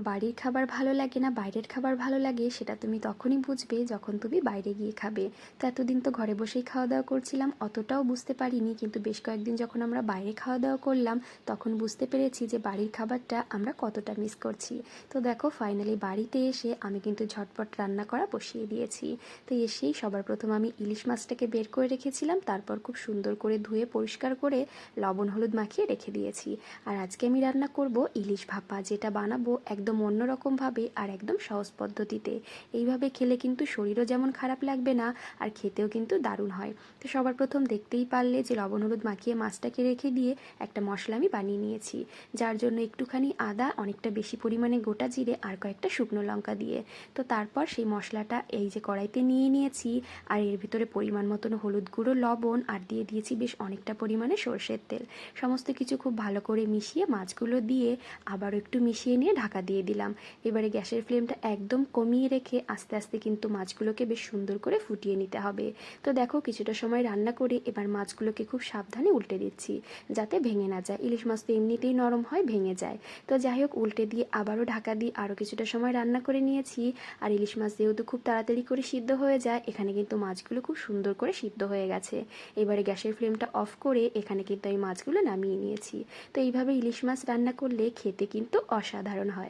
বাড়ির খাবার ভালো লাগে না বাইরের খাবার ভালো লাগে সেটা তুমি তখনই বুঝবে যখন তুমি বাইরে গিয়ে খাবে। তো এতদিন তো ঘরে বসেই খাওয়া দাওয়া করছিলাম, অতটাও বুঝতে পারিনি, কিন্তু বেশ কয়েকদিন যখন আমরা বাইরে খাওয়া দাওয়া করলাম তখন বুঝতে পেরেছি যে বাড়ির খাবারটা আমরা কতটা মিস করছি। তো দেখো ফাইনালি বাড়িতে এসে আমি কিন্তু ঝটপট রান্না করা বসিয়ে দিয়েছি। তো এসেই সবার প্রথম আমি ইলিশ মাছটাকে বের করে রেখেছিলাম, তারপর খুব সুন্দর করে ধুয়ে পরিষ্কার করে লবণ হলুদ মাখিয়ে রেখে দিয়েছি। আর আজকে আমি রান্না করব ইলিশ ভাপা, যেটা বানাবো একদম অন্যরকমভাবে আর একদম সহজ পদ্ধতিতে। এইভাবে খেলে কিন্তু শরীরও যেমন খারাপ লাগবে না, আর খেতেও কিন্তু দারুণ হয়। তো সবার প্রথম দেখতেই পারলে যে লবণ হলুদ মাখিয়ে মাছটাকে রেখে দিয়ে একটা মশলা আমি বানিয়ে নিয়েছি, যার জন্য একটুখানি আদা, অনেকটা বেশি পরিমাণে গোটা জিরে আর কয়েকটা শুকনো লঙ্কা দিয়ে। তো তারপর সেই মশলাটা এই যে কড়াইতে নিয়ে নিয়েছি, আর এর ভিতরে পরিমাণ মতন হলুদ গুঁড়ো, লবণ আর দিয়ে দিয়েছি বেশ অনেকটা পরিমাণে সরষের তেল। সমস্ত কিছু খুব ভালো করে মিশিয়ে মাছগুলো দিয়ে আবারও একটু মিশিয়ে নিয়ে ঢাকা দিয়ে দিলাম। এবারে গ্যাসের ফ্লেমটা একদম কমিয়ে রেখে আস্তে আস্তে কিন্তু মাছগুলোকে বেশ সুন্দর করে ফুটিয়ে নিতে হবে। তো দেখো কিছুটা সময় রান্না করে এবার মাছগুলোকে খুব সাবধানে উল্টে দিচ্ছি, যাতে ভেঙে না যায়। ইলিশ মাছ তো এমনিতেই নরম হয়, ভেঙে যায়। তো যাই হোক, উল্টে দিয়ে আবারও ঢাকা দিয়ে আরও কিছুটা সময় রান্না করে নিয়েছি। আর ইলিশ মাছ যেহেতু খুব তাড়াতাড়ি করে সিদ্ধ হয়ে যায়, এখানে কিন্তু মাছগুলো খুব সুন্দর করে সিদ্ধ হয়ে গেছে। এবারে গ্যাসের ফ্লেমটা অফ করে এখানে কিন্তু আমি মাছগুলো নামিয়ে নিয়েছি। তো এইভাবে ইলিশ মাছ রান্না করলে খেতে কিন্তু অসাধারণ হয়।